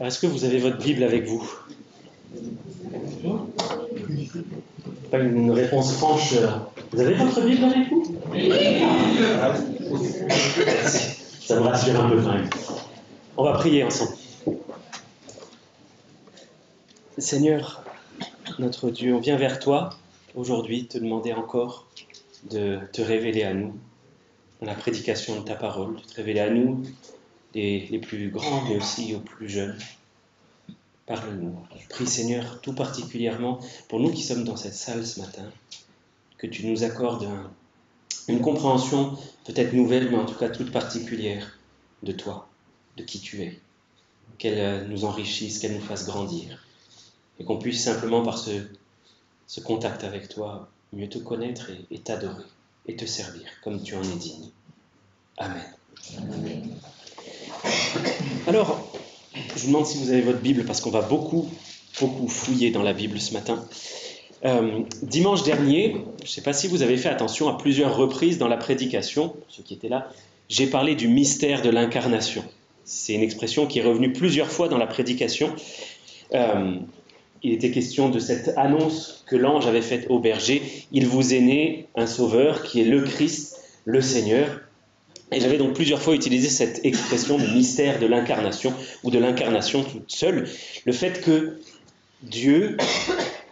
Est-ce que vous avez votre Bible avec vous? Pas une réponse franche. Vous avez votre Bible avec vous? Oui. Merci. Ça me rassure un peu quand même. On va prier ensemble. Seigneur, notre Dieu, on vient vers toi aujourd'hui te demander encore de te révéler à nous dans la prédication de ta parole, de te révéler à nous, les plus grands, mais aussi aux plus jeunes. Parle-nous. Je prie, Seigneur, tout particulièrement pour nous qui sommes dans cette salle ce matin, que tu nous accordes une compréhension peut-être nouvelle, mais en tout cas toute particulière de toi, de qui tu es. Qu'elle nous enrichisse, qu'elle nous fasse grandir. Et qu'on puisse simplement, par ce contact avec toi, mieux te connaître et t'adorer et te servir comme tu en es digne. Amen. Amen. Alors, je vous demande si vous avez votre Bible, parce qu'on va beaucoup fouiller dans la Bible ce matin. Dimanche dernier, je ne sais pas si vous avez fait attention, à plusieurs reprises dans la prédication, pour ceux qui étaient là, j'ai parlé du mystère de l'incarnation. C'est une expression qui est revenue plusieurs fois dans la prédication. Il était question de cette annonce que l'ange avait faite au berger. Il vous est né un sauveur qui est le Christ, le Seigneur. Et j'avais donc plusieurs fois utilisé cette expression de mystère de l'incarnation, ou de l'incarnation toute seule. Le fait que Dieu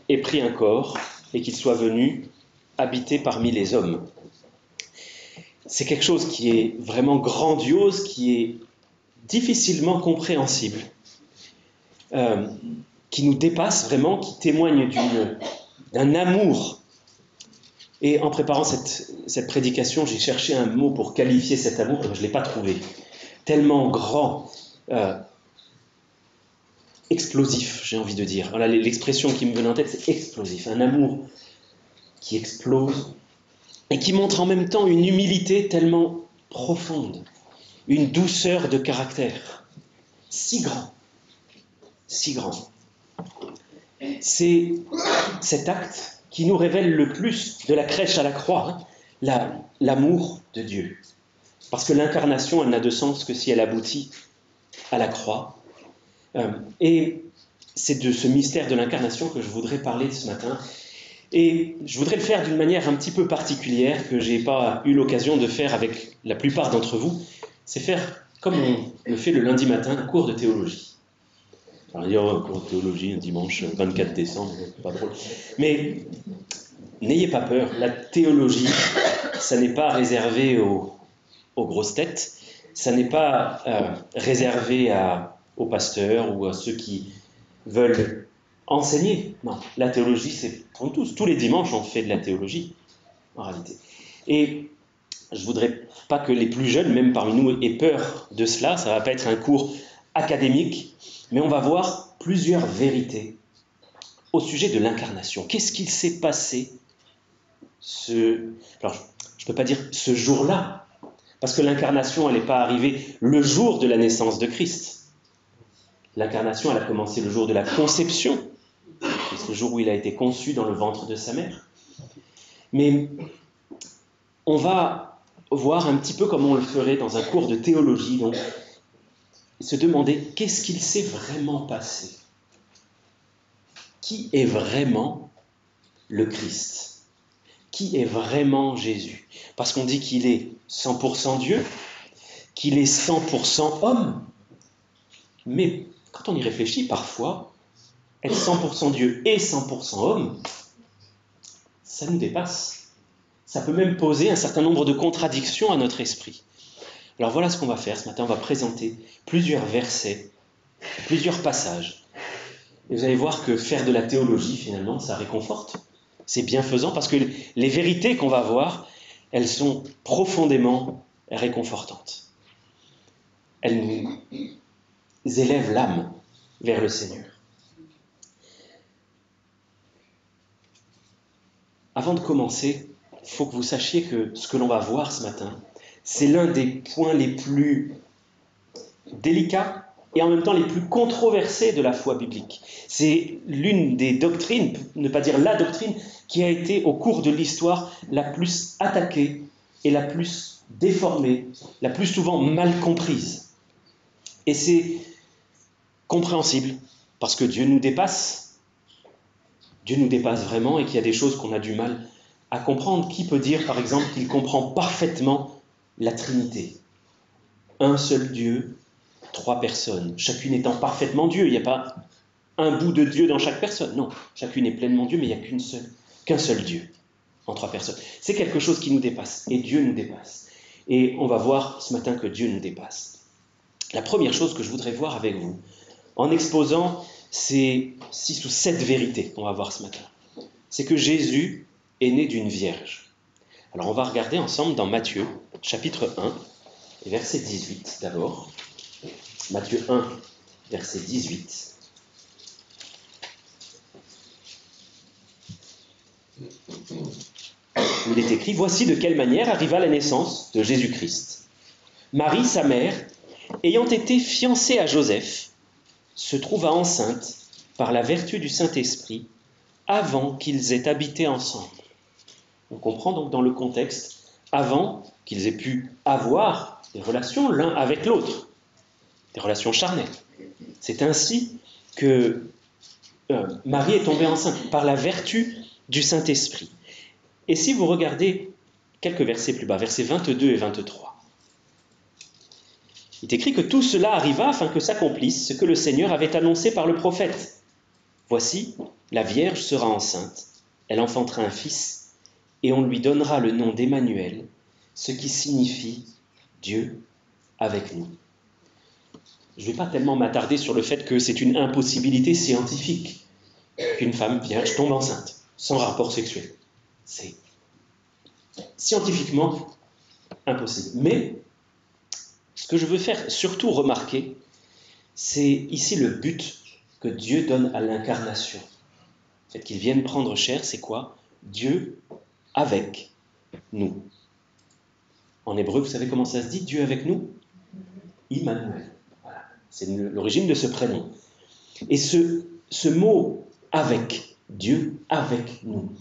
ait pris un corps et qu'il soit venu habiter parmi les hommes. C'est quelque chose qui est vraiment grandiose, qui est difficilement compréhensible, qui nous dépasse vraiment, qui témoigne d'un amour. Et en préparant cette prédication, j'ai cherché un mot pour qualifier cet amour, je ne l'ai pas trouvé. Tellement grand, explosif, j'ai envie de dire. Voilà, l'expression qui me venait en tête, c'est explosif. Un amour qui explose et qui montre en même temps une humilité tellement profonde, une douceur de caractère, si grand. C'est cet acte qui nous révèle le plus de la crèche à la croix, l'amour de Dieu. Parce que l'incarnation, elle n'a de sens que si elle aboutit à la croix. Et c'est de ce mystère de l'incarnation que je voudrais parler ce matin. Et je voudrais le faire d'une manière un petit peu particulière que je n'ai pas eu l'occasion de faire avec la plupart d'entre vous. C'est faire comme on le fait le lundi matin, un cours de théologie. Alors, il y aura un cours de théologie un dimanche 24 décembre, pas drôle. Mais n'ayez pas peur, la théologie, ça n'est pas réservé aux grosses têtes, ça n'est pas réservé aux pasteurs ou à ceux qui veulent enseigner. Non, la théologie, c'est pour nous tous. Tous les dimanches, on fait de la théologie, en réalité. Et je ne voudrais pas que les plus jeunes, même parmi nous, aient peur de cela. Ça ne va pas être un cours académique, mais on va voir plusieurs vérités au sujet de l'incarnation. Qu'est-ce qu'il s'est passé alors, je ne peux pas dire ce jour-là, parce que l'incarnation, elle n'est pas arrivée le jour de la naissance de Christ. L'incarnation, elle a commencé le jour de la conception, c'est le jour où il a été conçu dans le ventre de sa mère. Mais on va voir un petit peu comme on le ferait dans un cours de théologie, donc, se demander qu'est-ce qu'il s'est vraiment passé. Qui est vraiment le Christ? Qui est vraiment Jésus? Parce qu'on dit qu'il est 100% Dieu, qu'il est 100% homme. Mais quand on y réfléchit, parfois, être 100% Dieu et 100% homme, ça nous dépasse. Ça peut même poser un certain nombre de contradictions à notre esprit. Alors voilà ce qu'on va faire ce matin. On va présenter plusieurs versets, plusieurs passages. Et vous allez voir que faire de la théologie, finalement, ça réconforte. C'est bienfaisant parce que les vérités qu'on va voir, elles sont profondément réconfortantes. Elles nous élèvent l'âme vers le Seigneur. Avant de commencer, il faut que vous sachiez que ce que l'on va voir ce matin, c'est l'un des points les plus délicats et en même temps les plus controversés de la foi biblique. C'est l'une des doctrines, ne pas dire la doctrine, qui a été au cours de l'histoire la plus attaquée et la plus déformée, la plus souvent mal comprise. Et c'est compréhensible, parce que Dieu nous dépasse. Dieu nous dépasse vraiment et qu'il y a des choses qu'on a du mal à comprendre. Qui peut dire, par exemple, qu'il comprend parfaitement la Trinité? Un seul Dieu, 3 personnes, chacune étant parfaitement Dieu. Il n'y a pas un bout de Dieu dans chaque personne. Non, chacune est pleinement Dieu, mais il n'y a qu'un seul Dieu en 3 personnes. C'est quelque chose qui nous dépasse, et Dieu nous dépasse. Et on va voir ce matin que Dieu nous dépasse. La première chose que je voudrais voir avec vous, en exposant ces 6 ou 7 vérités qu'on va voir ce matin, c'est que Jésus est né d'une vierge. Alors on va regarder ensemble dans Matthieu, chapitre 1, et verset 18 d'abord. Matthieu 1, verset 18. Il est écrit, « Voici de quelle manière arriva la naissance de Jésus-Christ. Marie, sa mère, ayant été fiancée à Joseph, se trouva enceinte par la vertu du Saint-Esprit avant qu'ils aient habité ensemble. » On comprend donc dans le contexte, avant qu'ils aient pu avoir des relations l'un avec l'autre, des relations charnelles. C'est ainsi que Marie est tombée enceinte par la vertu du Saint-Esprit. Et si vous regardez quelques versets plus bas, versets 22 et 23, il est écrit que tout cela arriva afin que s'accomplisse ce que le Seigneur avait annoncé par le prophète. Voici, la Vierge sera enceinte, elle enfantera un fils, et on lui donnera le nom d'Emmanuel, ce qui signifie Dieu avec nous. Je ne vais pas tellement m'attarder sur le fait que c'est une impossibilité scientifique qu'une femme vierge tombe enceinte, sans rapport sexuel. C'est scientifiquement impossible. Mais ce que je veux faire surtout remarquer, c'est ici le but que Dieu donne à l'incarnation. Le fait qu'il vienne prendre chair, c'est quoi? Dieu avec nous. En hébreu, vous savez comment ça se dit, Dieu avec nous? Immanuel. Voilà. C'est l'origine de ce prénom. Et ce mot avec, Dieu avec nous,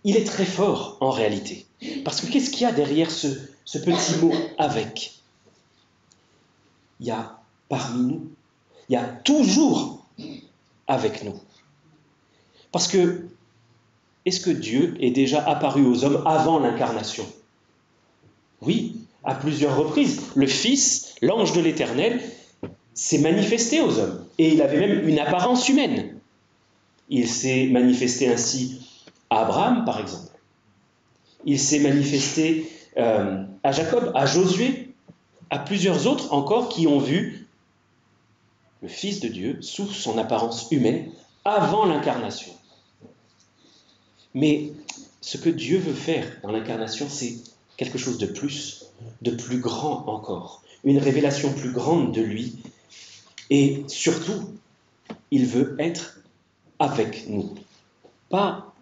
il est très fort en réalité. Parce que qu'est-ce qu'il y a derrière ce petit mot avec? Il y a parmi nous, il y a toujours avec nous. Parce que, est-ce que Dieu est déjà apparu aux hommes avant l'incarnation? Oui, à plusieurs reprises. Le Fils, l'ange de l'Éternel, s'est manifesté aux hommes. Et il avait même une apparence humaine. Il s'est manifesté ainsi à Abraham, par exemple. Il s'est manifesté à Jacob, à Josué, à plusieurs autres encore qui ont vu le Fils de Dieu sous son apparence humaine avant l'incarnation. Mais ce que Dieu veut faire dans l'incarnation, c'est quelque chose de plus grand encore, une révélation plus grande de lui. Et surtout, il veut être avec nous. Pas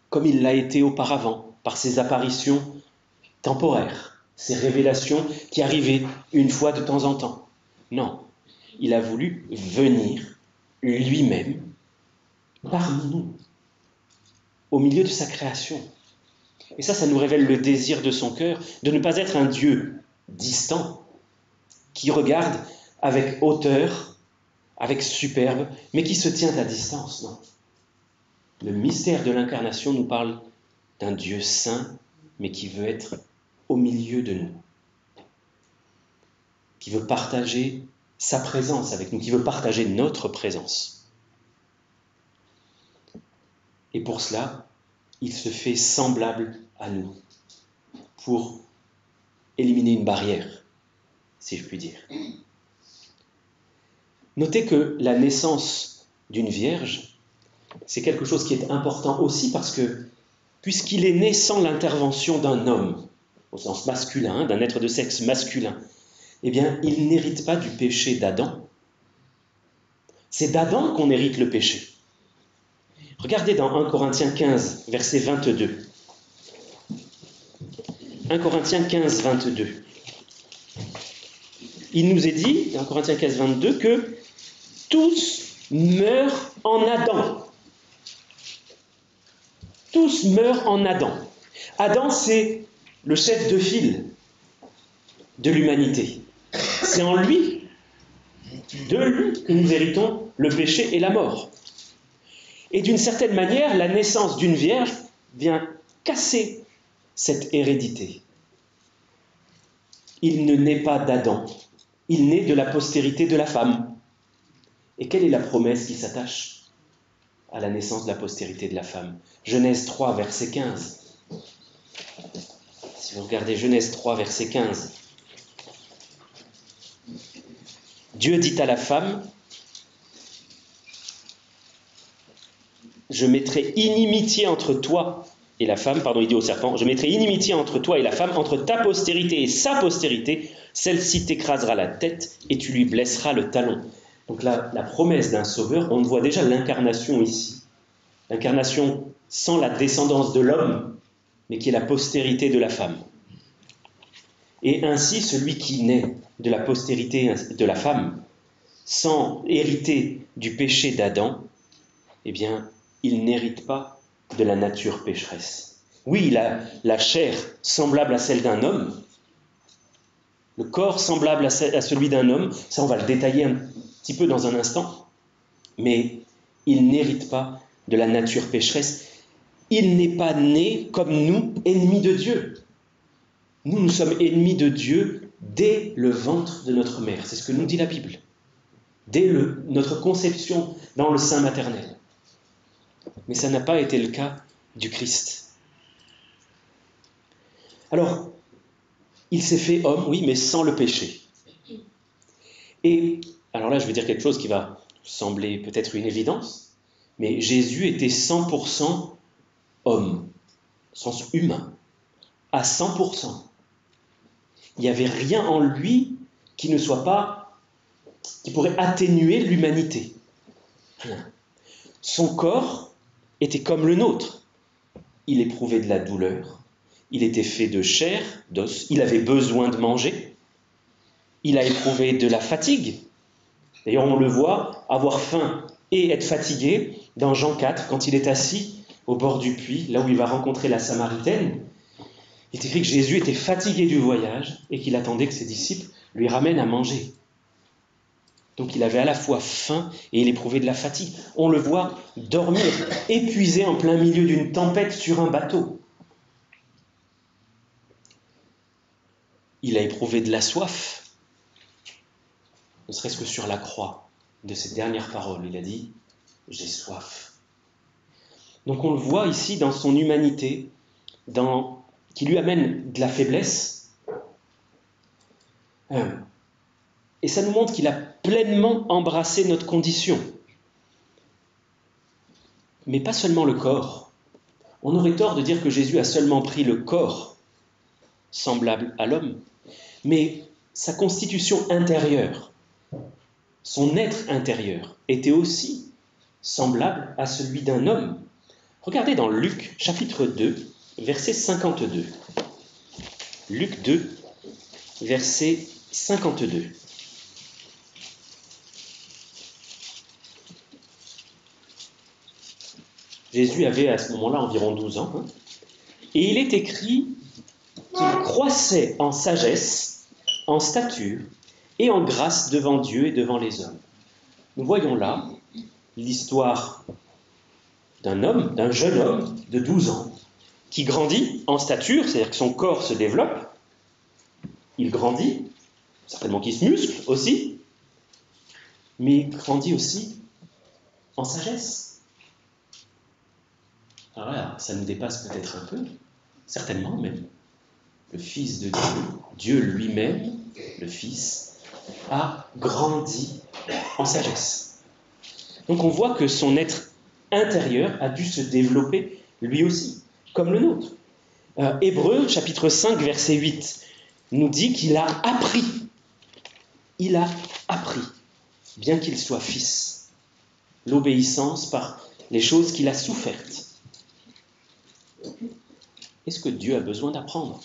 comme il l'a été auparavant, par ses apparitions temporaires, ses révélations qui arrivaient une fois de temps en temps. Non, il a voulu venir lui-même parmi nous, au milieu de sa création. Et ça nous révèle le désir de son cœur, de ne pas être un Dieu distant, qui regarde avec hauteur, avec superbe, mais qui se tient à distance, non. Le mystère de l'incarnation nous parle d'un Dieu saint, mais qui veut être au milieu de nous, qui veut partager sa présence avec nous, qui veut partager notre présence. Et pour cela, il se fait semblable à nous, pour éliminer une barrière, si je puis dire. Notez que la naissance d'une vierge, c'est quelque chose qui est important aussi parce que, puisqu'il est né sans l'intervention d'un homme, au sens masculin, d'un être de sexe masculin, eh bien, il n'hérite pas du péché d'Adam. C'est d'Adam qu'on hérite le péché. Regardez dans 1 Corinthiens 15, verset 22. 1 Corinthiens 15, 22. Il nous est dit, dans 1 Corinthiens 15, 22, que tous meurent en Adam. Tous meurent en Adam. Adam, c'est le chef de file de l'humanité. C'est en lui de lui que nous héritons le péché et la mort. Et d'une certaine manière, la naissance d'une vierge vient casser cette hérédité. Il ne naît pas d'Adam, il naît de la postérité de la femme. Et quelle est la promesse qui s'attache à la naissance de la postérité de la femme? Genèse 3, verset 15. Si vous regardez Genèse 3, verset 15, Dieu dit à la femme, « Je mettrai inimitié entre toi et la femme, pardon, il dit au serpent, je mettrai inimitié entre toi et la femme, entre ta postérité et sa postérité, celle-ci t'écrasera la tête et tu lui blesseras le talon. » Donc là, la promesse d'un sauveur, on voit déjà l'incarnation ici. L'incarnation sans la descendance de l'homme, mais qui est la postérité de la femme. Et ainsi, celui qui naît de la postérité de la femme, sans hériter du péché d'Adam, eh bien, il n'hérite pas de la nature pécheresse. Oui, il a la chair semblable à celle d'un homme, le corps semblable à celui d'un homme, ça on va le détailler un petit peu dans un instant, mais il n'hérite pas de la nature pécheresse. Il n'est pas né comme nous, ennemis de Dieu. Nous sommes ennemis de Dieu dès le ventre de notre mère. C'est ce que nous dit la Bible. Dès notre conception dans le sein maternel. Mais ça n'a pas été le cas du Christ. Alors, il s'est fait homme, oui, mais sans le péché. Et, alors là, je vais dire quelque chose qui va sembler peut-être une évidence, mais Jésus était 100% homme, sens humain, à 100%. Il n'y avait rien en lui qui pourrait atténuer l'humanité. Rien. Son corps était comme le nôtre. Il éprouvait de la douleur, il était fait de chair, d'os, il avait besoin de manger, il a éprouvé de la fatigue. D'ailleurs, on le voit avoir faim et être fatigué dans Jean 4, quand il est assis au bord du puits, là où il va rencontrer la Samaritaine. Il est écrit que Jésus était fatigué du voyage et qu'il attendait que ses disciples lui ramènent à manger. Donc il avait à la fois faim et il éprouvait de la fatigue. On le voit dormir, épuisé en plein milieu d'une tempête sur un bateau. Il a éprouvé de la soif, ne serait-ce que sur la croix de ses dernières paroles. Il a dit « J'ai soif ». Donc on le voit ici dans son humanité, qui lui amène de la faiblesse. Et ça nous montre qu'il a pleinement embrassé notre condition. Mais pas seulement le corps. On aurait tort de dire que Jésus a seulement pris le corps semblable à l'homme, mais sa constitution intérieure, son être intérieur, était aussi semblable à celui d'un homme. Regardez dans Luc, chapitre 2, verset 52. Luc 2, verset 52. Jésus avait à ce moment-là environ 12 ans. Et il est écrit qu'il croissait en sagesse, en stature et en grâce devant Dieu et devant les hommes. Nous voyons là l'histoire d'un homme, d'un jeune homme de 12 ans, qui grandit en stature, c'est-à-dire que son corps se développe, il grandit, certainement qu'il se muscle aussi, mais il grandit aussi en sagesse. Alors là, ça nous dépasse peut-être un peu, certainement même. Le Fils de Dieu, Dieu lui-même, le Fils, a grandi en sagesse. Donc on voit que son être intérieur a dû se développer lui aussi, comme le nôtre. Hébreux, chapitre 5, verset 8, nous dit qu'il a appris. Il a appris, bien qu'il soit fils, l'obéissance par les choses qu'il a souffertes. Est-ce que Dieu a besoin d'apprendre?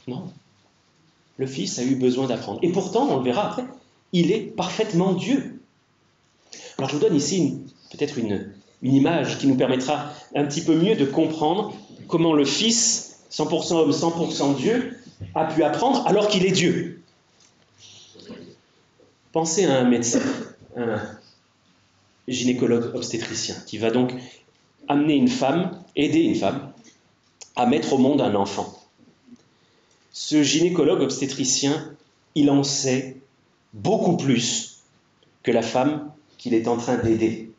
Non. Le Fils a eu besoin d'apprendre. Et pourtant, on le verra après, il est parfaitement Dieu. Alors je vous donne ici peut-être une image qui nous permettra un petit peu mieux de comprendre comment le Fils, 100% homme, 100% Dieu, a pu apprendre alors qu'il est Dieu. Pensez à un médecin, un gynécologue obstétricien, qui va donc aider une femme à mettre au monde un enfant. Ce gynécologue obstétricien, il en sait beaucoup plus que la femme qu'il est en train d'aider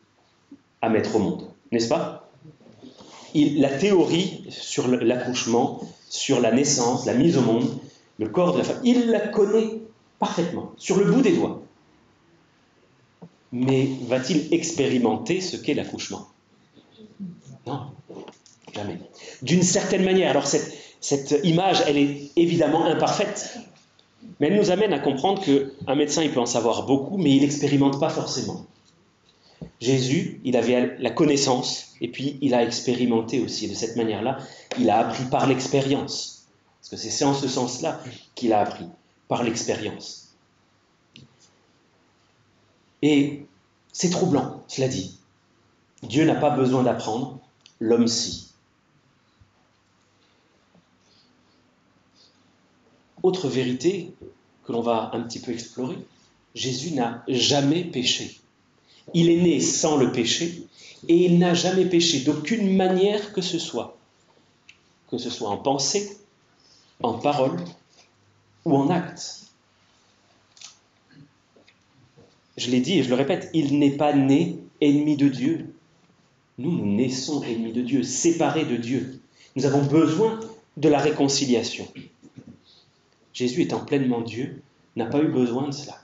à mettre au monde, n'est-ce pas? La théorie sur l'accouchement, sur la naissance, la mise au monde, le corps de la femme, il la connaît parfaitement, sur le bout des doigts. Mais va-t-il expérimenter ce qu'est l'accouchement? Non, jamais. D'une certaine manière, alors cette image, elle est évidemment imparfaite, mais elle nous amène à comprendre qu'un médecin, il peut en savoir beaucoup, mais il n'expérimente pas forcément. Jésus, il avait la connaissance, et puis il a expérimenté aussi. Et de cette manière-là, il a appris par l'expérience. Parce que c'est en ce sens-là qu'il a appris, par l'expérience. Et c'est troublant, cela dit. Dieu n'a pas besoin d'apprendre, l'homme si. Autre vérité que l'on va un petit peu explorer, Jésus n'a jamais péché. Il est né sans le péché et il n'a jamais péché d'aucune manière que ce soit en pensée, en parole ou en acte. Je l'ai dit et je le répète, il n'est pas né ennemi de Dieu. Nous naissons ennemis de Dieu, séparés de Dieu. Nous avons besoin de la réconciliation. Jésus étant pleinement Dieu, n'a pas eu besoin de cela,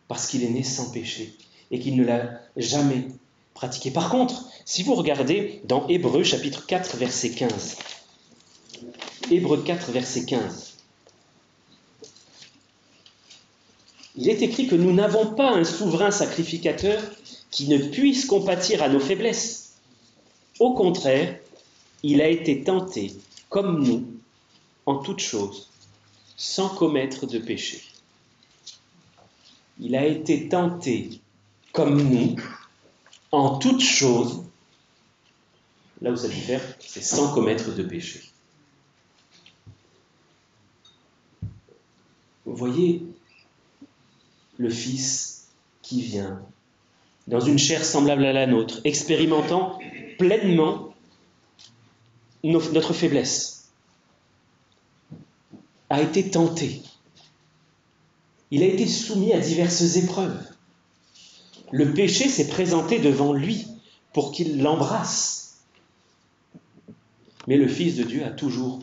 parce qu'il est né sans péché et qu'il ne l'a jamais pratiqué. Par contre, si vous regardez dans Hébreux chapitre 4, verset 15, Hébreux 4, verset 15, il est écrit que nous n'avons pas un souverain sacrificateur qui ne puisse compatir à nos faiblesses. Au contraire, il a été tenté, comme nous, en toutes choses, sans commettre de péché. Il a été tenté, comme nous, en toutes choses. Là où ça diffère, c'est sans commettre de péché. Vous voyez le Fils qui vient dans une chair semblable à la nôtre, expérimentant pleinement notre faiblesse, a été tenté. Il a été soumis à diverses épreuves. Le péché s'est présenté devant lui pour qu'il l'embrasse. Mais le Fils de Dieu a toujours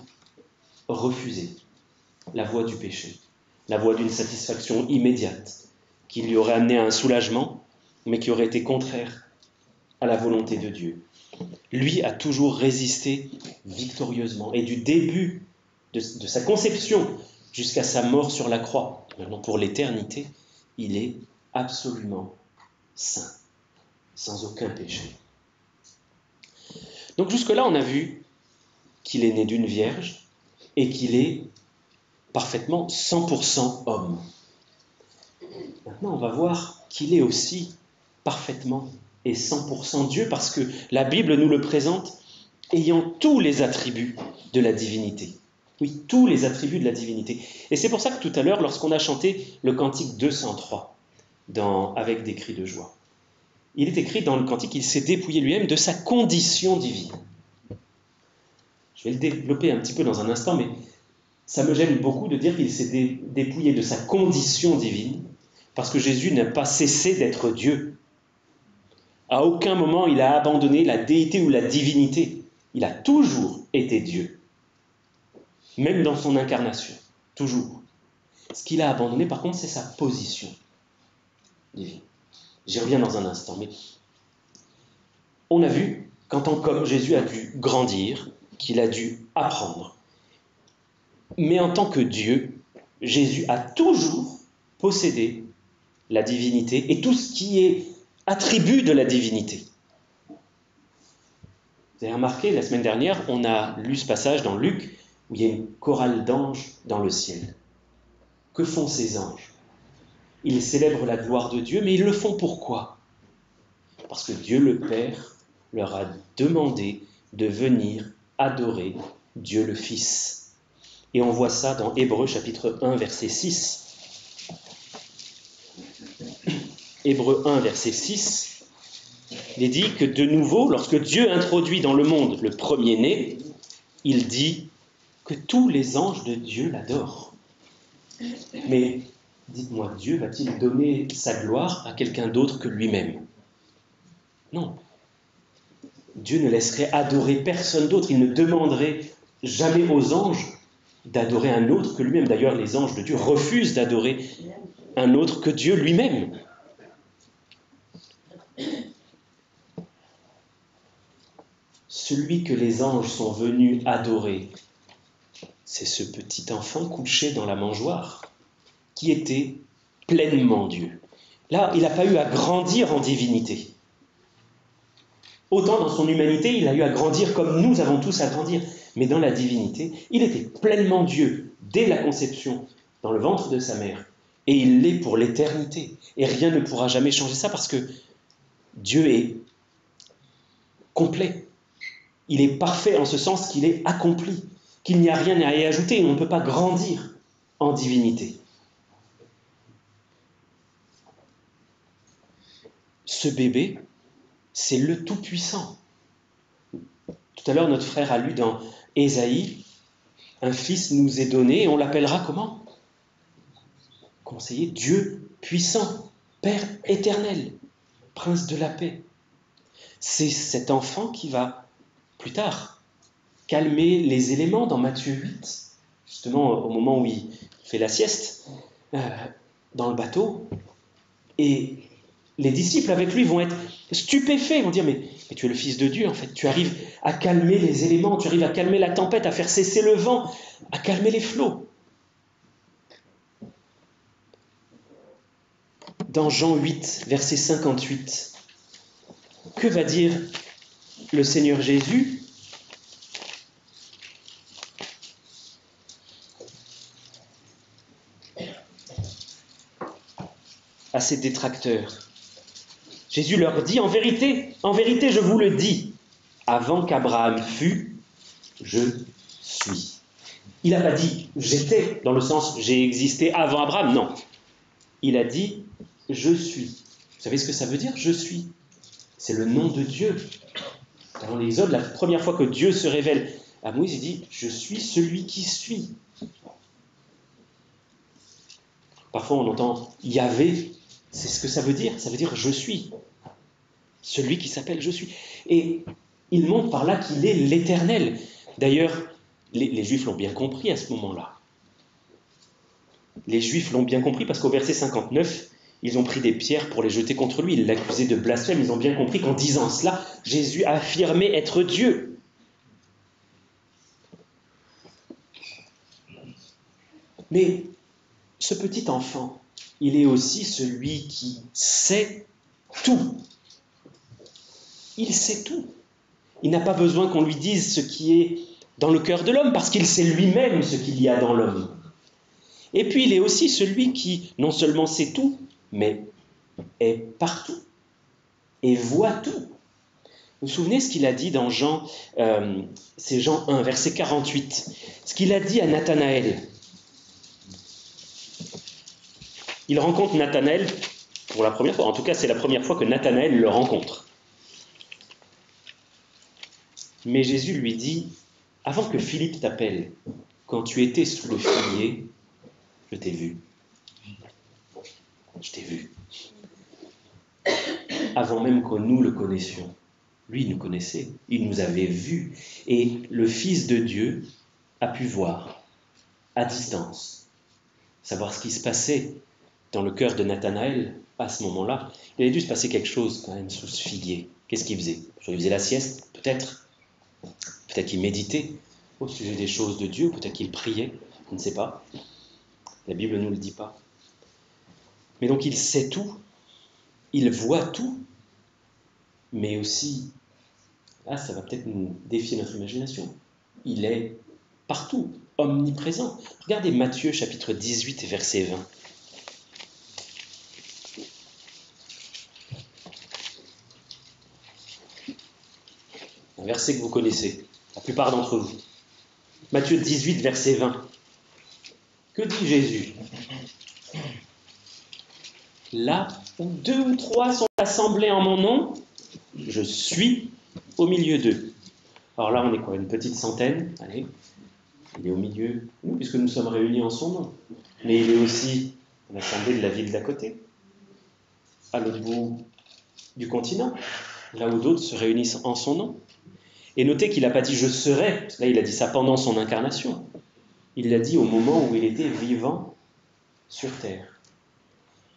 refusé la voie du péché, la voie d'une satisfaction immédiate, qui lui aurait amené à un soulagement, mais qui aurait été contraire à la volonté de Dieu. Lui a toujours résisté victorieusement, et du début de sa conception jusqu'à sa mort sur la croix, maintenant pour l'éternité, il est absolument saint, sans aucun péché. Donc jusque-là, on a vu qu'il est né d'une vierge et qu'il est parfaitement 100% homme. Maintenant, on va voir qu'il est aussi parfaitement et 100% Dieu, parce que la Bible nous le présente ayant tous les attributs de la divinité. Oui, tous les attributs de la divinité. Et c'est pour ça que tout à l'heure, lorsqu'on a chanté le cantique 203, avec des cris de joie, il est écrit dans le cantique qu'il s'est dépouillé lui-même de sa condition divine. Je vais le développer un petit peu dans un instant, mais ça me gêne beaucoup de dire qu'il s'est dépouillé de sa condition divine, parce que Jésus n'a pas cessé d'être Dieu. À aucun moment il a abandonné la déité ou la divinité. Il a toujours été Dieu, même dans son incarnation, toujours. Ce qu'il a abandonné, par contre, c'est sa position divine. J'y reviens dans un instant, mais on a vu qu'en tant qu'homme, Jésus a dû grandir, qu'il a dû apprendre. Mais en tant que Dieu, Jésus a toujours possédé la divinité et tout ce qui est attribut de la divinité. Vous avez remarqué, la semaine dernière, on a lu ce passage dans Luc, où il y a une chorale d'anges dans le ciel. Que font ces anges? Ils célèbrent la gloire de Dieu, mais ils le font pourquoi? Parce que Dieu le Père leur a demandé de venir adorer Dieu le Fils. Et on voit ça dans Hébreux chapitre 1, verset 6. Hébreux 1, verset 6, il est dit que de nouveau, lorsque Dieu introduit dans le monde le premier-né, il dit que tous les anges de Dieu l'adorent. Mais dites-moi, Dieu va-t-il donner sa gloire à quelqu'un d'autre que lui-même? Non. Dieu ne laisserait adorer personne d'autre. Il ne demanderait jamais aux anges d'adorer un autre que lui-même. D'ailleurs, les anges de Dieu refusent d'adorer un autre que Dieu lui-même. Celui que les anges sont venus adorer, c'est ce petit enfant couché dans la mangeoire, qui était pleinement Dieu. Là, il n'a pas eu à grandir en divinité. Autant dans son humanité, il a eu à grandir comme nous avons tous à grandir. Mais dans la divinité, il était pleinement Dieu dès la conception, dans le ventre de sa mère. Et il l'est pour l'éternité. Et rien ne pourra jamais changer ça parce que Dieu est complet. Il est parfait en ce sens qu'il est accompli, qu'il n'y a rien à y ajouter. On ne peut pas grandir en divinité. Ce bébé, c'est le Tout-Puissant. Tout à l'heure, notre frère a lu dans Ésaïe, un fils nous est donné et on l'appellera comment? Conseiller, Dieu puissant, Père éternel, Prince de la paix. C'est cet enfant qui va, plus tard, calmer les éléments dans Matthieu 8, justement au moment où il fait la sieste, dans le bateau, et les disciples avec lui vont être stupéfaits, vont dire mais tu es le Fils de Dieu en fait, tu arrives à calmer les éléments, tu arrives à calmer la tempête, à faire cesser le vent, à calmer les flots. Dans Jean 8, verset 58, que va dire le Seigneur Jésus? À ses détracteurs. Jésus leur dit, en vérité, je vous le dis, avant qu'Abraham fût, je suis. Il n'a pas dit j'étais, dans le sens j'ai existé avant Abraham, non. Il a dit je suis. Vous savez ce que ça veut dire, je suis? C'est le nom de Dieu. Dans l'Exode, la première fois que Dieu se révèle à Moïse, il dit je suis celui qui suis. Parfois on entend Yahvé, c'est ce que ça veut dire je suis. Celui qui s'appelle je suis. Et il montre par là qu'il est l'Éternel. D'ailleurs, les Juifs l'ont bien compris à ce moment-là. Les Juifs l'ont bien compris parce qu'au verset 59, ils ont pris des pierres pour les jeter contre lui. Ils l'accusaient de blasphème. Ils ont bien compris qu'en disant cela, Jésus affirmait être Dieu. Mais ce petit enfant, il est aussi celui qui sait tout. Il sait tout. Il n'a pas besoin qu'on lui dise ce qui est dans le cœur de l'homme, parce qu'il sait lui-même ce qu'il y a dans l'homme. Et puis il est aussi celui qui non seulement sait tout, mais est partout et voit tout. Vous vous souvenez ce qu'il a dit dans Jean, c'est Jean 1, verset 48, ce qu'il a dit à Nathanaël. Il rencontre Nathanaël pour la première fois, en tout cas c'est la première fois que Nathanaël le rencontre. Mais Jésus lui dit, avant que Philippe t'appelle, quand tu étais sous le figuier, je t'ai vu. Je t'ai vu. Avant même que nous le connaissions. Lui, il nous connaissait, il nous avait vus. Et le Fils de Dieu a pu voir, à distance, savoir ce qui se passait dans le cœur de Nathanaël à ce moment-là. Il avait dû se passer quelque chose quand même sous ce figuier. Qu'est-ce qu'il faisait? Il faisait la sieste, peut-être. Peut-être qu'il méditait au sujet des choses de Dieu, peut-être qu'il priait, je ne sais pas. La Bible ne nous le dit pas. Mais donc il sait tout, il voit tout, mais aussi, là ça va peut-être nous défier notre imagination, il est partout, omniprésent. Regardez Matthieu chapitre 18 verset 20. Un verset que vous connaissez, la plupart d'entre vous. Matthieu 18 verset 20. Que dit Jésus? là où 2 ou 3 sont assemblés en mon nom, je suis au milieu d'eux. Alors là, on est quoi, une petite centaine? Allez, il est au milieu, nous, puisque nous sommes réunis en son nom. Mais il est aussi en assemblée de la ville d'à côté, à l'autre bout du continent, là où d'autres se réunissent en son nom. Et notez qu'il n'a pas dit « je serai », là il a dit ça pendant son incarnation. Il l'a dit au moment où il était vivant sur terre.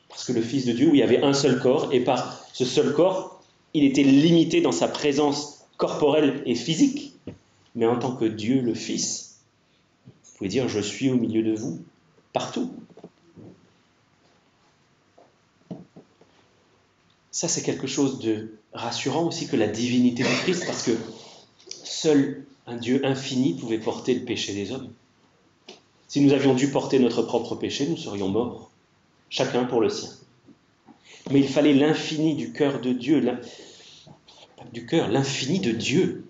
Parce que le Fils de Dieu, où il y avait un seul corps, et par ce seul corps, il était limité dans sa présence corporelle et physique. Mais en tant que Dieu, le Fils, vous pouvez dire « je suis au milieu de vous » partout. Ça, c'est quelque chose de rassurant aussi que la divinité du Christ, parce que seul un Dieu infini pouvait porter le péché des hommes. Si nous avions dû porter notre propre péché, nous serions morts, chacun pour le sien. Mais il fallait l'infini du cœur de Dieu, l'infini de Dieu,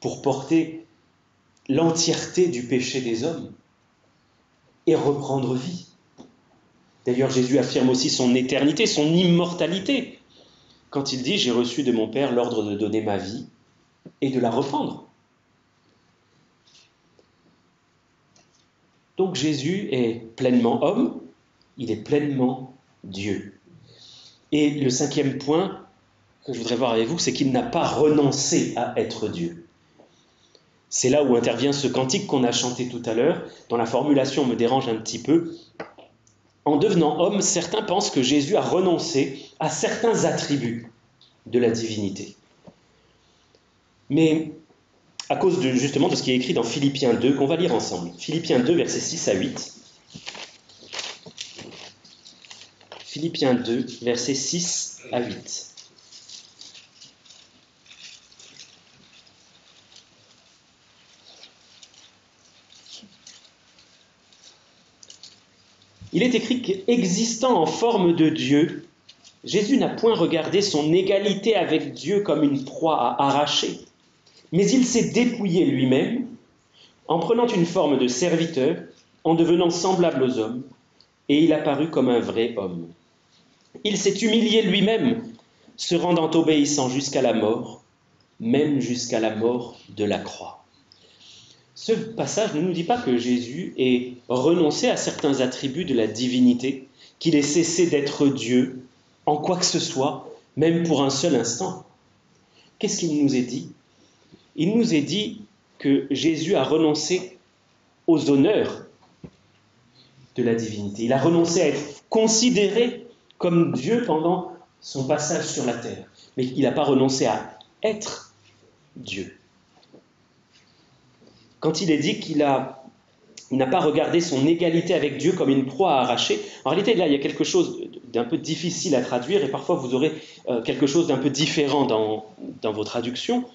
pour porter l'entièreté du péché des hommes et reprendre vie. D'ailleurs, Jésus affirme aussi son éternité, son immortalité, quand il dit « J'ai reçu de mon Père l'ordre de donner ma vie et de la reprendre ». Donc Jésus est pleinement homme, il est pleinement Dieu. Et le 5e point que je voudrais voir avec vous, c'est qu'il n'a pas renoncé à être Dieu. C'est là où intervient ce cantique qu'on a chanté tout à l'heure, dont la formulation me dérange un petit peu. En devenant homme, certains pensent que Jésus a renoncé à certains attributs de la divinité. Mais à cause justement de ce qui est écrit dans Philippiens 2, qu'on va lire ensemble. Philippiens 2, versets 6 à 8. Philippiens 2, versets 6 à 8. Il est écrit qu'existant en forme de Dieu, Jésus n'a point regardé son égalité avec Dieu comme une proie à arracher, mais il s'est dépouillé lui-même en prenant une forme de serviteur, en devenant semblable aux hommes, et il apparut comme un vrai homme. Il s'est humilié lui-même, se rendant obéissant jusqu'à la mort, même jusqu'à la mort de la croix. Ce passage ne nous dit pas que Jésus ait renoncé à certains attributs de la divinité, qu'il ait cessé d'être Dieu en quoi que ce soit, même pour un seul instant. Qu'est-ce qu'il nous est dit? Il nous est dit que Jésus a renoncé aux honneurs de la divinité. Il a renoncé à être considéré comme Dieu pendant son passage sur la terre. Mais il n'a pas renoncé à être Dieu. Quand il est dit qu'il n'a pas regardé son égalité avec Dieu comme une proie à arracher, en réalité, là, il y a quelque chose d'un peu difficile à traduire, et parfois vous aurez quelque chose d'un peu différent dans vos traductions.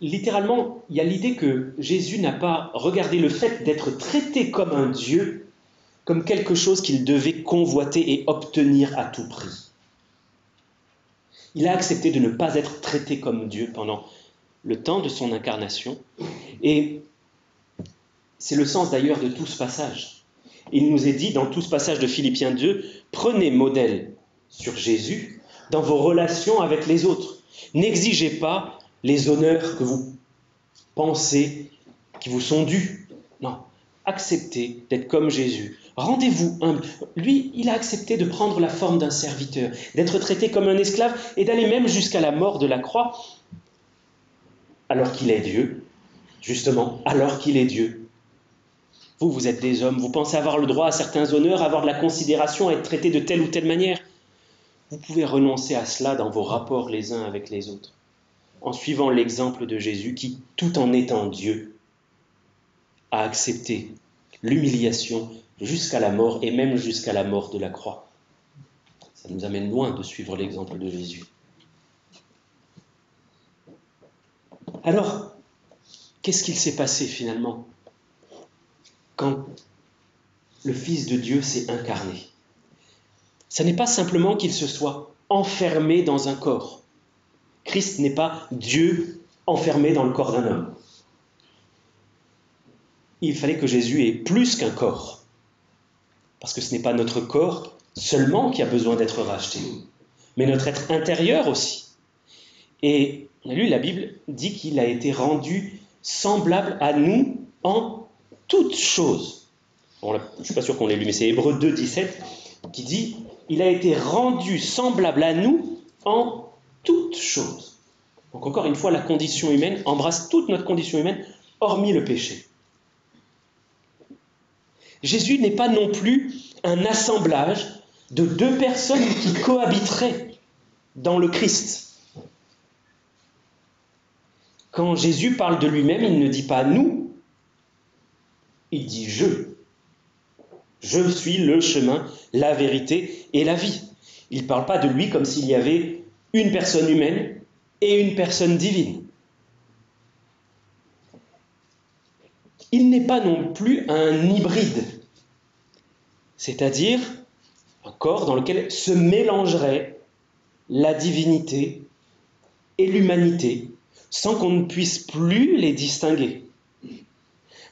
Littéralement, il y a l'idée que Jésus n'a pas regardé le fait d'être traité comme un Dieu comme quelque chose qu'il devait convoiter et obtenir à tout prix. Il a accepté de ne pas être traité comme Dieu pendant le temps de son incarnation. Et c'est le sens d'ailleurs de tout ce passage. Il nous est dit dans tout ce passage de Philippiens 2, prenez modèle sur Jésus dans vos relations avec les autres. N'exigez pas les honneurs que vous pensez qui vous sont dus. Non, acceptez d'être comme Jésus. Rendez-vous humble. Lui, il a accepté de prendre la forme d'un serviteur, d'être traité comme un esclave et d'aller même jusqu'à la mort de la croix, alors qu'il est Dieu, justement, alors qu'il est Dieu. Vous êtes des hommes, vous pensez avoir le droit à certains honneurs, avoir de la considération, être traité de telle ou telle manière. Vous pouvez renoncer à cela dans vos rapports les uns avec les autres, en suivant l'exemple de Jésus qui, tout en étant Dieu, a accepté l'humiliation jusqu'à la mort et même jusqu'à la mort de la croix. Ça nous amène loin de suivre l'exemple de Jésus. Alors, qu'est-ce qu'il s'est passé finalement quand le Fils de Dieu s'est incarné? Ce n'est pas simplement qu'il se soit enfermé dans un corps. Christ n'est pas Dieu enfermé dans le corps d'un homme. Il fallait que Jésus ait plus qu'un corps. Parce que ce n'est pas notre corps seulement qui a besoin d'être racheté, mais notre être intérieur aussi. Et on a lu, la Bible dit qu'il a été rendu semblable à nous en toutes choses. Bon, là, je ne suis pas sûr qu'on l'ait lu, mais c'est Hébreux 2, 17 qui dit « Il a été rendu semblable à nous en toutes choses ». Donc encore une fois, la condition humaine embrasse toute notre condition humaine, hormis le péché. Jésus n'est pas non plus un assemblage de deux personnes qui cohabiteraient dans le Christ. Quand Jésus parle de lui-même, il ne dit pas « nous », il dit « je ». Je suis le chemin, la vérité et la vie. Il ne parle pas de lui comme s'il y avait une personne humaine et une personne divine. Il n'est pas non plus un hybride, c'est-à-dire un corps dans lequel se mélangeraient la divinité et l'humanité, sans qu'on ne puisse plus les distinguer.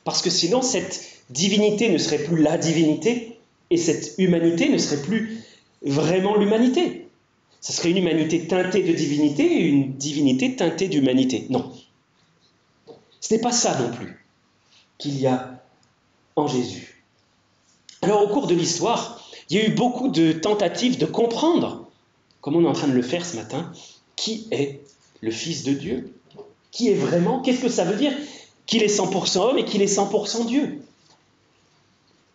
Parce que sinon, cette divinité ne serait plus la divinité, et cette humanité ne serait plus vraiment l'humanité. Ce serait une humanité teintée de divinité et une divinité teintée d'humanité. Non. Ce n'est pas ça non plus qu'il y a en Jésus. Alors, au cours de l'histoire, il y a eu beaucoup de tentatives de comprendre, comme on est en train de le faire ce matin, qui est le Fils de Dieu. Qui est vraiment, qu'est-ce que ça veut dire qu'il est 100% homme et qu'il est 100% Dieu?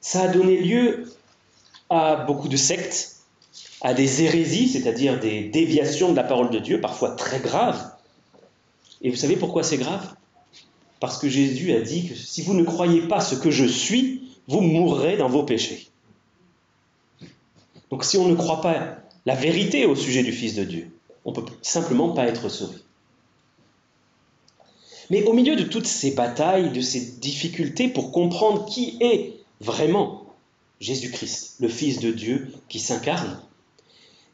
Ça a donné lieu à beaucoup de sectes, à des hérésies, c'est-à-dire des déviations de la parole de Dieu, parfois très graves. Et vous savez pourquoi c'est grave? Parce que Jésus a dit que si vous ne croyez pas ce que je suis, vous mourrez dans vos péchés. Donc si on ne croit pas la vérité au sujet du Fils de Dieu, on ne peut simplement pas être sauvé. Mais au milieu de toutes ces batailles, de ces difficultés pour comprendre qui est vraiment Jésus-Christ, le Fils de Dieu qui s'incarne,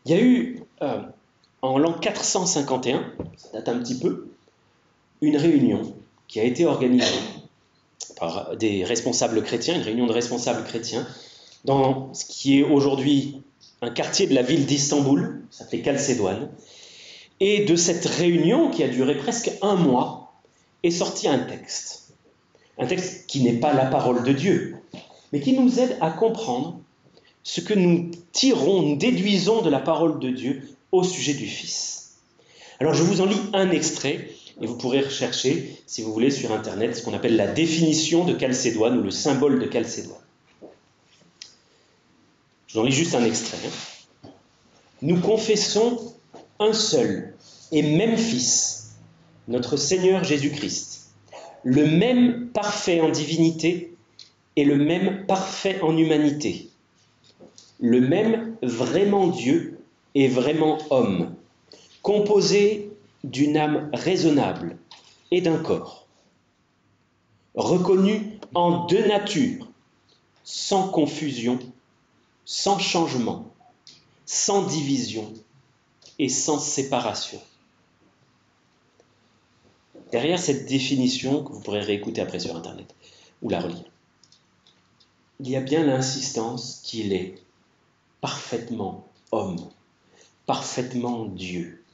il y a eu, en l'an 451, ça date un petit peu, une réunion qui a été organisée par des responsables chrétiens, une réunion de responsables chrétiens, dans ce qui est aujourd'hui un quartier de la ville d'Istanbul, ça s'appelait Chalcédoine. Et de cette réunion, qui a duré presque un mois, est sorti un texte qui n'est pas la parole de Dieu, mais qui nous aide à comprendre ce que nous tirons, nous déduisons de la parole de Dieu au sujet du Fils. Alors je vous en lis un extrait, et vous pourrez rechercher, si vous voulez, sur Internet, ce qu'on appelle la définition de Chalcédoine, ou le symbole de Chalcédoine. Je vous en lis juste un extrait. Nous confessons un seul et même Fils, notre Seigneur Jésus-Christ, le même parfait en divinité et le même parfait en humanité, le même vraiment Dieu et vraiment homme, composé d'une âme raisonnable et d'un corps, reconnu en deux natures, sans confusion, sans changement, sans division et sans séparation. Derrière cette définition, que vous pourrez réécouter après sur Internet, ou la relire, il y a bien l'insistance qu'il est parfaitement homme, parfaitement Dieu,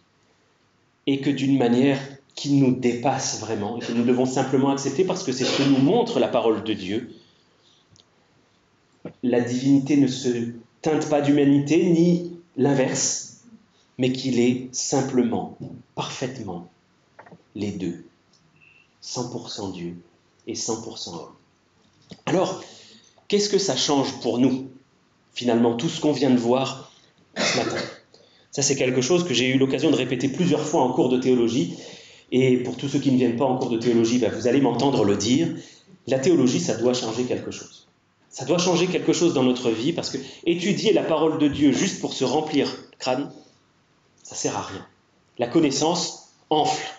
et que d'une manière qui nous dépasse vraiment, et que nous devons simplement accepter parce que c'est ce que nous montre la parole de Dieu. La divinité ne se teinte pas d'humanité, ni l'inverse, mais qu'il est simplement, parfaitement, les deux, 100% Dieu et 100% homme. Alors, qu'est-ce que ça change pour nous, finalement, tout ce qu'on vient de voir ce matin? Ça, c'est quelque chose que j'ai eu l'occasion de répéter plusieurs fois en cours de théologie, et pour tous ceux qui ne viennent pas en cours de théologie, vous allez m'entendre le dire, la théologie, ça doit changer quelque chose. Ça doit changer quelque chose dans notre vie, parce que étudier la parole de Dieu juste pour se remplir le crâne, ça ne sert à rien. La connaissance enfle.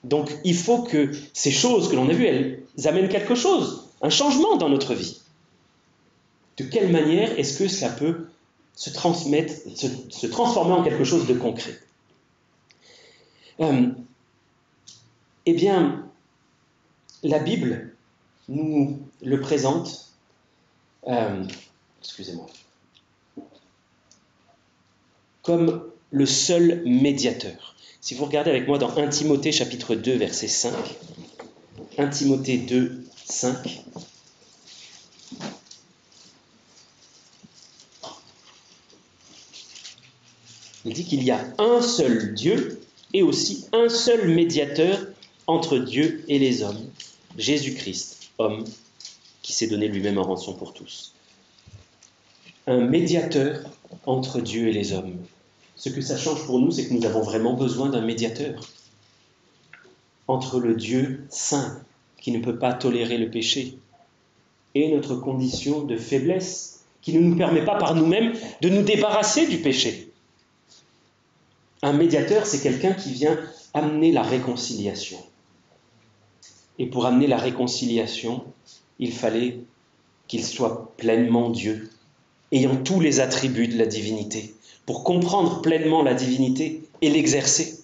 Donc il faut que ces choses que l'on a vues, elles amènent quelque chose, un changement dans notre vie. De quelle manière est-ce que cela peut se transformer en quelque chose de concret? Eh bien, la Bible nous le présente excusez-moi, comme le seul médiateur. Si vous regardez avec moi dans 1 Timothée chapitre 2 verset 5, 1 Timothée 2, 5, il dit qu'il y a un seul Dieu et aussi un seul médiateur entre Dieu et les hommes, Jésus-Christ, homme qui s'est donné lui-même en rançon pour tous. Un médiateur entre Dieu et les hommes. Ce que ça change pour nous, c'est que nous avons vraiment besoin d'un médiateur entre le Dieu saint, qui ne peut pas tolérer le péché, et notre condition de faiblesse, qui ne nous permet pas par nous-mêmes de nous débarrasser du péché. Un médiateur, c'est quelqu'un qui vient amener la réconciliation. Et pour amener la réconciliation, il fallait qu'il soit pleinement Dieu, ayant tous les attributs de la divinité, pour comprendre pleinement la divinité et l'exercer,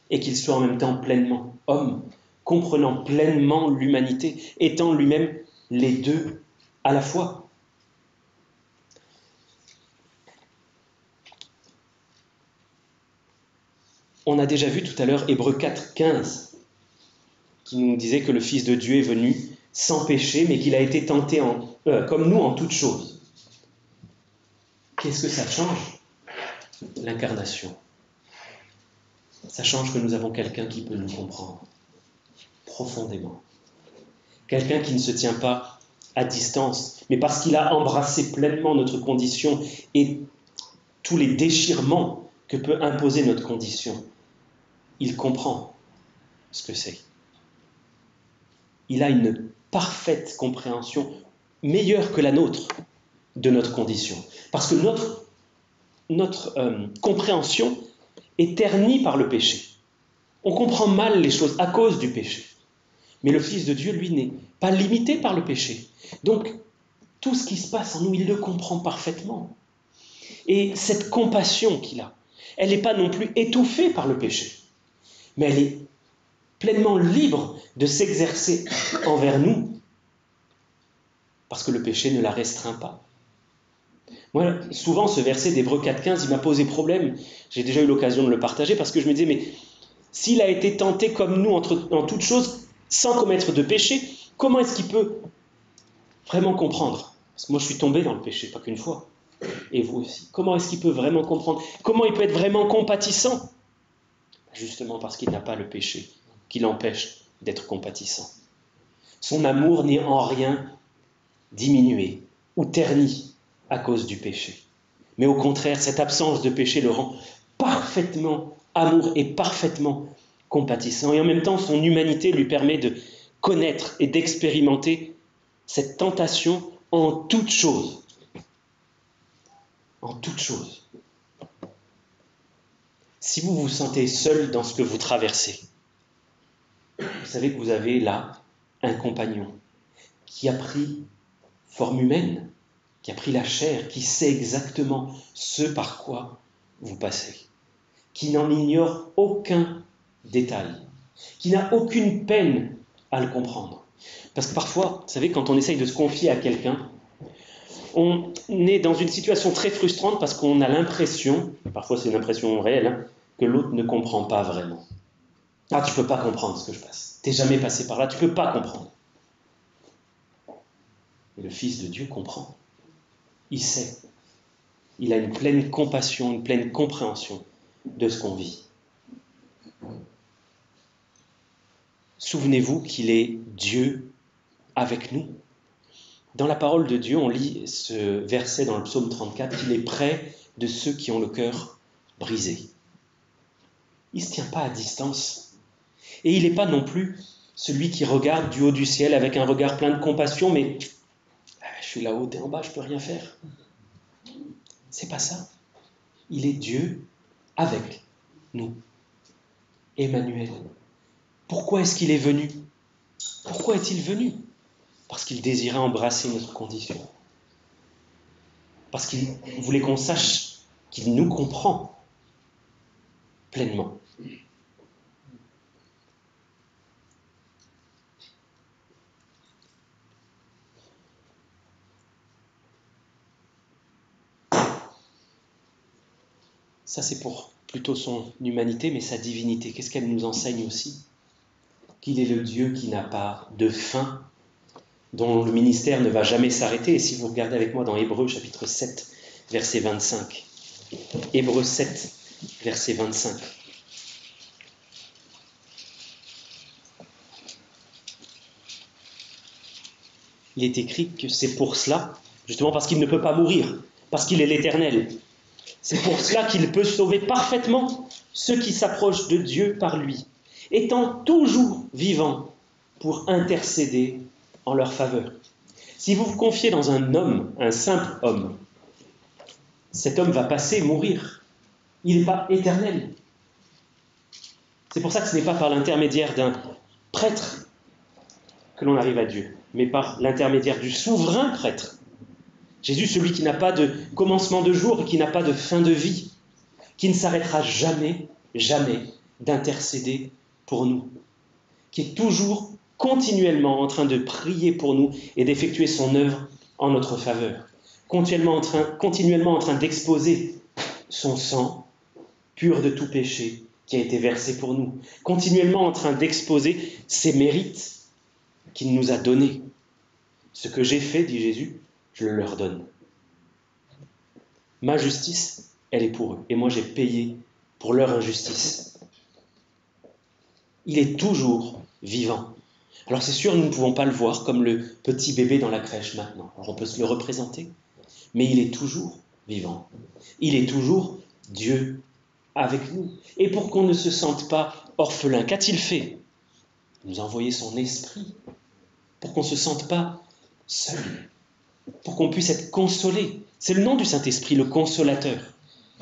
et qu'il soit en même temps pleinement homme, comprenant pleinement l'humanité, étant lui-même les deux à la fois. On a déjà vu tout à l'heure Hébreux 4, 15, qui nous disait que le Fils de Dieu est venu sans péché, mais qu'il a été tenté comme nous en toutes choses. Qu'est-ce que ça change? L'incarnation. Ça change que nous avons quelqu'un qui peut nous comprendre profondément. Quelqu'un qui ne se tient pas à distance, mais parce qu'il a embrassé pleinement notre condition et tous les déchirements que peut imposer notre condition, il comprend ce que c'est. Il a une parfaite compréhension, meilleure que la nôtre, de notre condition. Parce que notre compréhension est ternie par le péché. On comprend mal les choses à cause du péché. Mais le Fils de Dieu, lui, n'est pas limité par le péché. Donc, tout ce qui se passe en nous, il le comprend parfaitement. Et cette compassion qu'il a, elle n'est pas non plus étouffée par le péché, mais elle est pleinement libre de s'exercer envers nous, parce que le péché ne la restreint pas. Moi, souvent, ce verset d'Hébreux 4,15, il m'a posé problème. J'ai déjà eu l'occasion de le partager, parce que je me disais, mais s'il a été tenté comme nous en toutes choses, sans commettre de péché, comment est-ce qu'il peut vraiment comprendre? Parce que moi, je suis tombé dans le péché, pas qu'une fois. Et vous aussi. Comment est-ce qu'il peut vraiment comprendre? Comment il peut être vraiment compatissant? Justement parce qu'il n'a pas le péché qui l'empêche d'être compatissant. Son amour n'est en rien diminué ou terni à cause du péché. Mais au contraire, cette absence de péché le rend parfaitement amour et parfaitement compatissant. Et en même temps, son humanité lui permet de connaître et d'expérimenter cette tentation en toutes choses. En toutes choses. Si vous vous sentez seul dans ce que vous traversez, vous savez que vous avez là un compagnon qui a pris forme humaine, qui a pris la chair, qui sait exactement ce par quoi vous passez, qui n'en ignore aucun détail, qui n'a aucune peine à le comprendre. Parce que parfois, vous savez, quand on essaye de se confier à quelqu'un, on est dans une situation très frustrante parce qu'on a l'impression, parfois c'est une impression réelle, que l'autre ne comprend pas vraiment. Ah, tu ne peux pas comprendre ce que je passe. Tu n'es jamais passé par là, tu ne peux pas comprendre. Et le Fils de Dieu comprend. Il sait. Il a une pleine compassion, une pleine compréhension de ce qu'on vit. Souvenez-vous qu'il est Dieu avec nous. Dans la parole de Dieu, on lit ce verset dans le psaume 34, qu'il est près de ceux qui ont le cœur brisé. Il ne se tient pas à distance. Et il n'est pas non plus celui qui regarde du haut du ciel avec un regard plein de compassion, mais je suis là-haut, t'es en bas, je ne peux rien faire. C'est pas ça. Il est Dieu avec nous. Emmanuel. Pourquoi est-ce qu'il est venu? Pourquoi est-il venu? Parce qu'il désirait embrasser notre condition. Parce qu'il voulait qu'on sache qu'il nous comprend pleinement. Ça, c'est pour plutôt son humanité, mais sa divinité. Qu'est-ce qu'elle nous enseigne aussi? Qu'il est le Dieu qui n'a pas de fin, dont le ministère ne va jamais s'arrêter. Et si vous regardez avec moi dans Hébreux chapitre 7, verset 25. Hébreux 7, verset 25. Il est écrit que c'est pour cela, justement parce qu'il ne peut pas mourir, parce qu'il est l'Éternel. C'est pour cela qu'il peut sauver parfaitement ceux qui s'approchent de Dieu par lui, étant toujours vivant pour intercéder en leur faveur. Si vous vous confiez dans un homme, un simple homme, cet homme va passer, mourir. Il n'est pas éternel. C'est pour ça que ce n'est pas par l'intermédiaire d'un prêtre que l'on arrive à Dieu, mais par l'intermédiaire du souverain prêtre. Jésus, celui qui n'a pas de commencement de jour et qui n'a pas de fin de vie, qui ne s'arrêtera jamais, jamais d'intercéder pour nous, qui est toujours continuellement en train de prier pour nous et d'effectuer son œuvre en notre faveur, continuellement en train d'exposer son sang pur de tout péché qui a été versé pour nous, continuellement en train d'exposer ses mérites qu'il nous a donnés. Ce que j'ai fait, dit Jésus, je le leur donne. Ma justice, elle est pour eux, et moi j'ai payé pour leur injustice. Il est toujours vivant. Alors c'est sûr, nous ne pouvons pas le voir comme le petit bébé dans la crèche maintenant. Alors on peut se le représenter, mais il est toujours vivant. Il est toujours Dieu avec nous. Et pour qu'on ne se sente pas orphelin, qu'a-t-il fait? Il nous a envoyé son esprit pour qu'on ne se sente pas seul, pour qu'on puisse être consolé. C'est le nom du Saint-Esprit, le consolateur.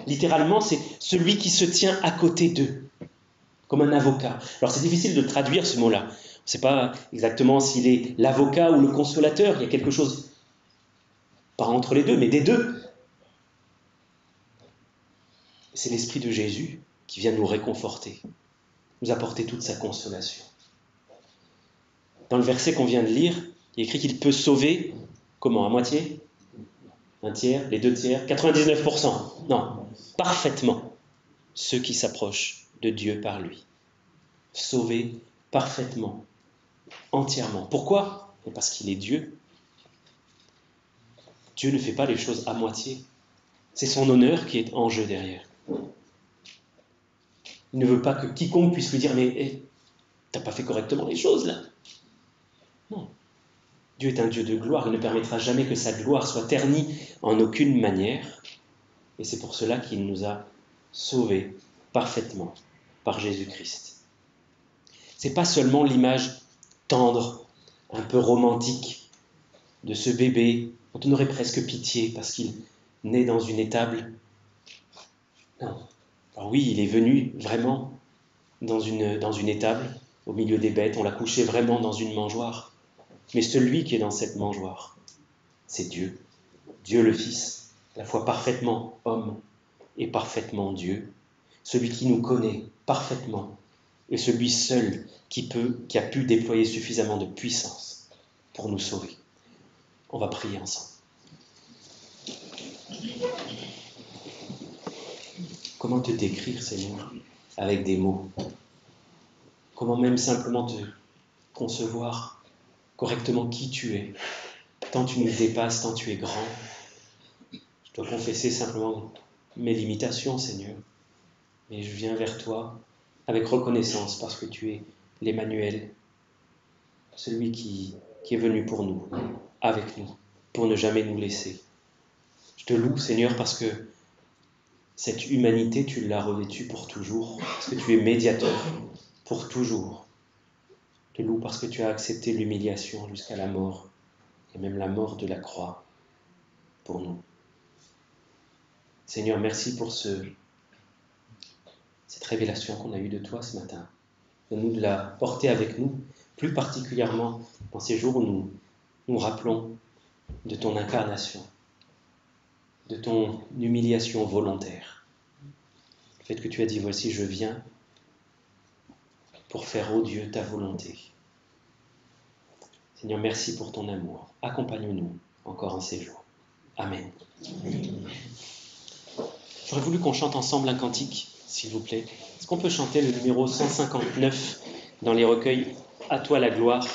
Littéralement, c'est celui qui se tient à côté d'eux, comme un avocat. Alors c'est difficile de traduire ce mot-là. On ne sait pas exactement s'il est l'avocat ou le consolateur. Il y a quelque chose, pas entre les deux, mais des deux. C'est l'Esprit de Jésus qui vient nous réconforter, nous apporter toute sa consolation. Dans le verset qu'on vient de lire, il est écrit qu'il peut sauver, comment, à moitié? Un tiers, les 2 tiers, 99%. Non, parfaitement, ceux qui s'approchent de Dieu par lui. Sauver parfaitement, entièrement. Pourquoi? Parce qu'il est Dieu. Dieu ne fait pas les choses à moitié. C'est son honneur qui est en jeu derrière. Il ne veut pas que quiconque puisse lui dire « Mais t'as pas fait correctement les choses là ». Non. Dieu est un Dieu de gloire. Il ne permettra jamais que sa gloire soit ternie en aucune manière. Et c'est pour cela qu'il nous a sauvés parfaitement par Jésus-Christ. Ce n'est pas seulement l'image tendre, un peu romantique de ce bébé dont on aurait presque pitié parce qu'il naît dans une étable. Non. Alors oui, il est venu vraiment dans une étable, au milieu des bêtes. On l'a couché vraiment dans une mangeoire. Mais celui qui est dans cette mangeoire, c'est Dieu. Dieu le Fils, à la fois parfaitement homme et parfaitement Dieu. Celui qui nous connaît parfaitement et celui seul qui a pu déployer suffisamment de puissance pour nous sauver. On va prier ensemble. Comment te décrire, Seigneur, avec des mots? Comment même simplement te concevoir correctement qui tu es? Tant tu nous dépasses, tant tu es grand. Je dois confesser simplement mes limitations, Seigneur. Mais je viens vers toi avec reconnaissance parce que tu es l'Emmanuel, celui qui est venu pour nous, avec nous, pour ne jamais nous laisser. Je te loue, Seigneur, parce que cette humanité, tu l'as revêtue pour toujours, parce que tu es médiateur pour toujours. Je te loue parce que tu as accepté l'humiliation jusqu'à la mort, et même la mort de la croix pour nous. Seigneur, merci pour cette révélation qu'on a eue de toi ce matin. Donne-nous de la porter avec nous, plus particulièrement dans ces jours où nous rappelons de ton incarnation, de ton humiliation volontaire. Le fait que tu as dit, voici, je viens pour faire, ô Dieu, ta volonté. Seigneur, merci pour ton amour. Accompagne-nous encore en ces jours. Amen. J'aurais voulu qu'on chante ensemble un cantique, s'il vous plaît. Est-ce qu'on peut chanter le numéro 159 dans les recueils « À toi la gloire »